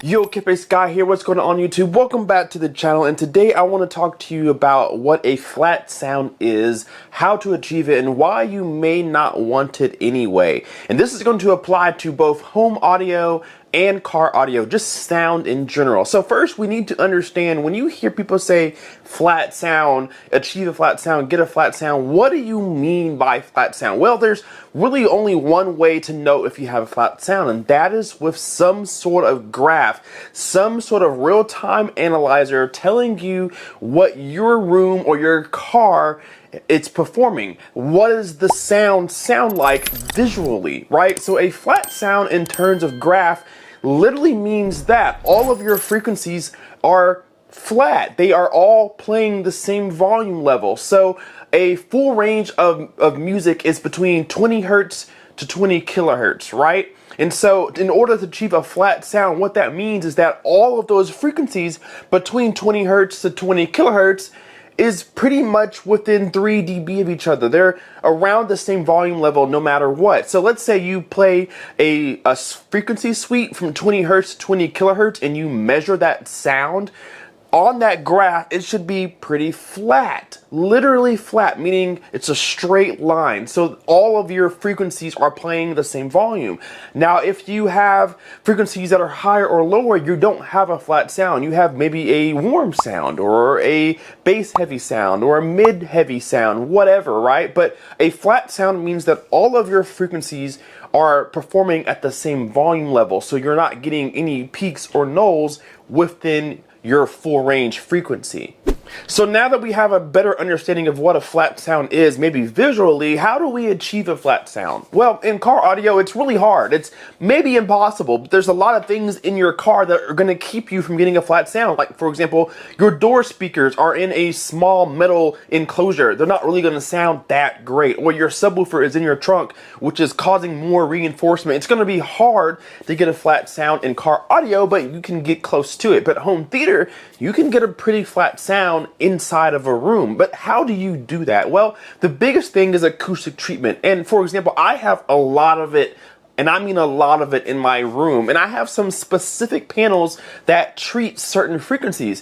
Yo, Kippers Guy here, what's going on YouTube? Welcome back to the channel, and today I want to talk to you about what a flat sound is, how to achieve it, and why you may not want it anyway. And this is going to apply to both home audio and car audio, just sound in general. So first we need to understand, when you hear people say flat sound, achieve a flat sound, get a flat sound, what do you mean by flat sound? Well, there's really only one way to know if you have a flat sound, and that is with some sort of graph, some sort of real-time analyzer telling you what your room or your car it's performing. What does the sound like visually, right? So a flat sound in terms of graph literally means that all of your frequencies are flat. They are all playing the same volume level. So a full range of music is between 20 hertz to 20 kilohertz, right? And so in order to achieve a flat sound, what that means is that all of those frequencies between 20 hertz to 20 kilohertz is pretty much within 3 dB of each other. They're around the same volume level no matter what. So let's say you play a frequency suite from 20 hertz to 20 kilohertz and you measure that sound. On that graph, it should be pretty flat, literally flat, meaning it's a straight line. So all of your frequencies are playing the same volume. Now, if you have frequencies that are higher or lower, you don't have a flat sound. You have maybe a warm sound or a bass heavy sound or a mid heavy sound, whatever, right? But a flat sound means that all of your frequencies are performing at the same volume level. So you're not getting any peaks or nulls within your full range frequency. So now that we have a better understanding of what a flat sound is, maybe visually, how do we achieve a flat sound? Well, in car audio, it's really hard. It's maybe impossible, but there's a lot of things in your car that are going to keep you from getting a flat sound. Like, for example, your door speakers are in a small metal enclosure. They're not really going to sound that great. Or your subwoofer is in your trunk, which is causing more reinforcement. It's going to be hard to get a flat sound in car audio, but you can get close to it. But home theater, you can get a pretty flat sound inside of a room. But how do you do that? Well, the biggest thing is acoustic treatment. And for example, I have a lot of it, and I mean a lot of it, in my room. And I have some specific panels that treat certain frequencies.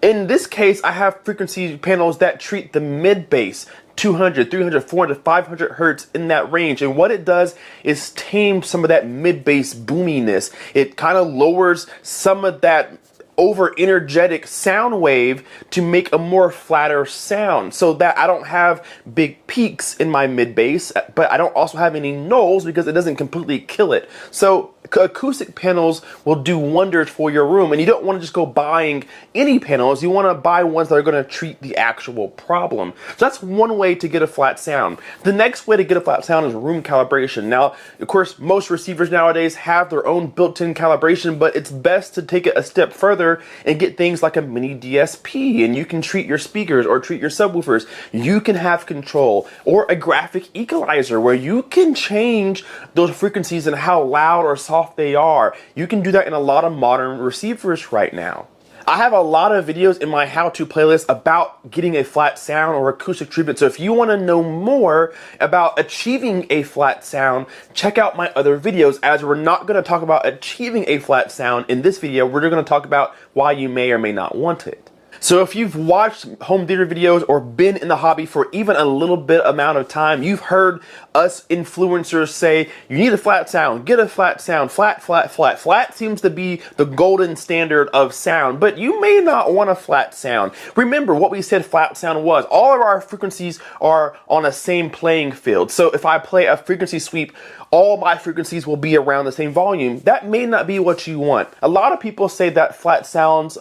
In this case, I have frequency panels that treat the mid bass, 200, 300, 400, 500 hertz, in that range. And what it does is tame some of that mid bass boominess. It kind of lowers some of that over energetic sound wave to make a more flatter sound, so that I don't have big peaks in my mid bass, but I don't also have any nulls because it doesn't completely kill it. So acoustic panels will do wonders for your room, and you don't want to just go buying any panels. You want to buy ones that are going to treat the actual problem. So that's one way to get a flat sound. The next way to get a flat sound is room calibration. Now, of course, most receivers nowadays have their own built-in calibration, but it's best to take it a step further and get things like a mini DSP, and you can treat your speakers or treat your subwoofers. You can have control, or a graphic equalizer where you can change those frequencies and how loud or soft they are. You can do that in a lot of modern receivers right now. I have a lot of videos in my how-to playlist about getting a flat sound or acoustic treatment. So if you want to know more about achieving a flat sound, check out my other videos, as we're not going to talk about achieving a flat sound in this video. We're going to talk about why you may or may not want it. So if you've watched home theater videos or been in the hobby for even a little bit amount of time, you've heard us influencers say, you need a flat sound, get a flat sound, flat, flat, flat. Flat seems to be the golden standard of sound, but you may not want a flat sound. Remember what we said flat sound was. All of our frequencies are on the same playing field. So if I play a frequency sweep, all my frequencies will be around the same volume. That may not be what you want. A lot of people say that flat sounds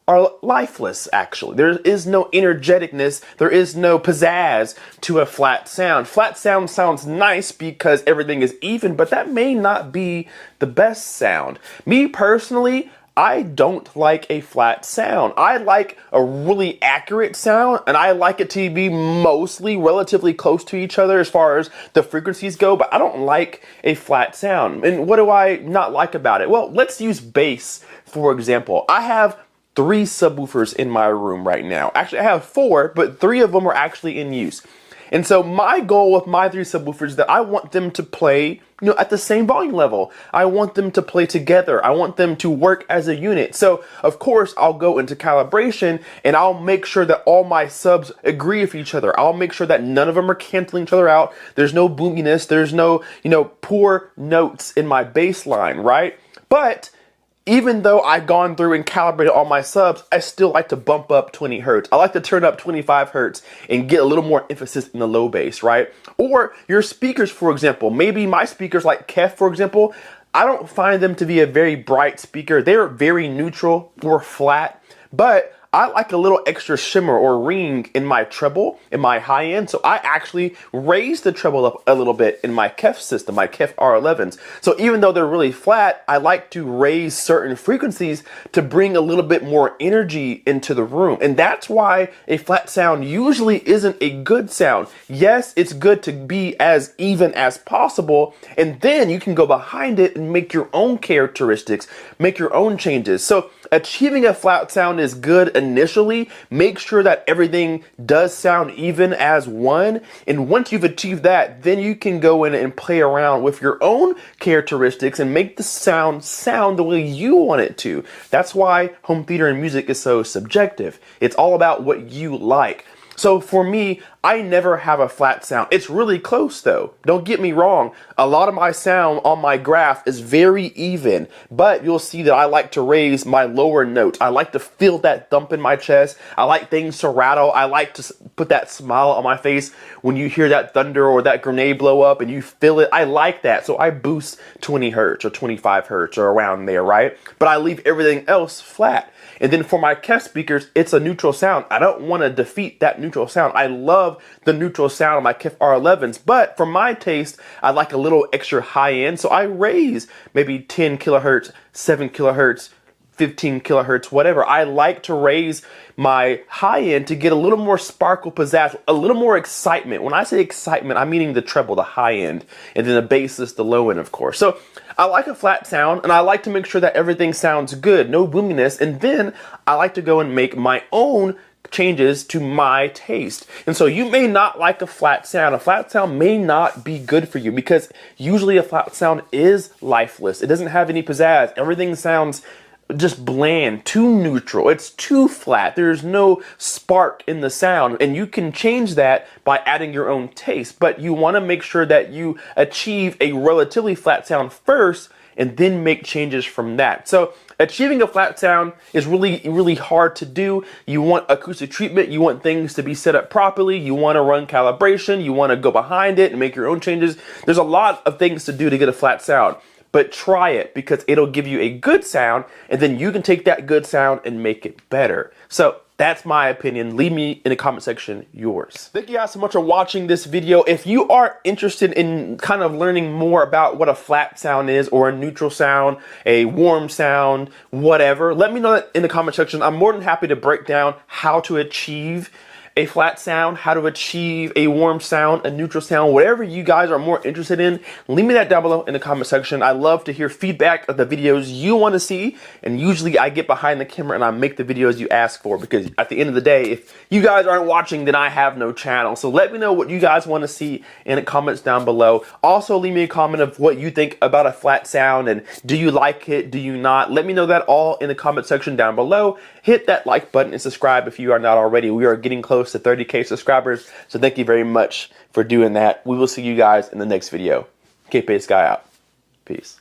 are lifeless, actually. There is no energeticness, there is no pizzazz to a flat sound. Flat sound sounds nice because everything is even, but that may not be the best sound. Me personally, I don't like a flat sound. I like a really accurate sound, and I like it to be mostly relatively close to each other as far as the frequencies go, but I don't like a flat sound. And what do I not like about it? Well, let's use bass, for example. I have 3 subwoofers in my room right now. Actually, I have 4, but 3 of them are actually in use. And so my goal with my 3 subwoofers is that I want them to play, at the same volume level. I want them to play together. I want them to work as a unit. So of course I'll go into calibration and I'll make sure that all my subs agree with each other. I'll make sure that none of them are canceling each other out. There's no boominess. There's no, poor notes in my bass line, right? But even though I've gone through and calibrated all my subs, I still like to bump up 20 hertz. I like to turn up 25 hertz and get a little more emphasis in the low bass, right? Or your speakers, for example. Maybe my speakers like Kef, for example, I don't find them to be a very bright speaker. They're very neutral or flat, but I like a little extra shimmer or ring in my treble, in my high end. So I actually raise the treble up a little bit in my Kef system, my Kef R11s. So even though they're really flat, I like to raise certain frequencies to bring a little bit more energy into the room. And that's why a flat sound usually isn't a good sound. Yes, it's good to be as even as possible. And then you can go behind it and make your own characteristics, make your own changes. So achieving a flat sound is good initially. Make sure that everything does sound even as one. And once you've achieved that, then you can go in and play around with your own characteristics and make the sound the way you want it to. That's why home theater and music is so subjective. It's all about what you like. So for me, I never have a flat sound. It's really close though. Don't get me wrong. A lot of my sound on my graph is very even, but you'll see that I like to raise my lower notes. I like to feel that thump in my chest. I like things to rattle. I like to put that smile on my face when you hear that thunder or that grenade blow up and you feel it. I like that. So I boost 20 hertz or 25 hertz or around there, right? But I leave everything else flat. And then for my Kef speakers, it's a neutral sound. I don't want to defeat that neutral sound. I love the neutral sound of my Kef R11s, but for my taste, I like a little extra high end. So I raise maybe 10 kilohertz, 7 kilohertz, 15 kilohertz, whatever. I like to raise my high end to get a little more sparkle, pizzazz, a little more excitement. When I say excitement, I'm meaning the treble, the high end, and then the bass is the low end, of course. So I like a flat sound, and I like to make sure that everything sounds good, no boominess, and then I like to go and make my own changes to my taste. And so you may not like a flat sound. A flat sound may not be good for you because usually a flat sound is lifeless. It doesn't have any pizzazz. Everything sounds just bland, too neutral. It's too flat. There's no spark in the sound, and you can change that by adding your own taste. But you want to make sure that you achieve a relatively flat sound first and then make changes from that. So achieving a flat sound is really hard to do. You want acoustic treatment. You want things to be set up properly. You want to run calibration. You want to go behind it and make your own changes. There's a lot of things to do to get a flat sound. But try it because it'll give you a good sound, and then you can take that good sound and make it better. So that's my opinion. Leave me in the comment section yours. Thank you guys so much for watching this video. If you are interested in kind of learning more about what a flat sound is, or a neutral sound, a warm sound, whatever, let me know that in the comment section. I'm more than happy to break down how to achieve a flat sound, how to achieve a warm sound, a neutral sound, whatever you guys are more interested in, leave me that down below in the comment section. I love to hear feedback of the videos you want to see, and usually I get behind the camera and I make the videos you ask for, because at the end of the day, if you guys aren't watching, then I have no channel. So let me know what you guys want to see in the comments down below. Also, leave me a comment of what you think about a flat sound, and do you like it, do you not? Let me know that all in the comment section down below. Hit that like button and subscribe if you are not already. We are getting close to 30K subscribers, so thank you very much for doing that. We will see you guys in the next video. K-Pace Guy out. Peace.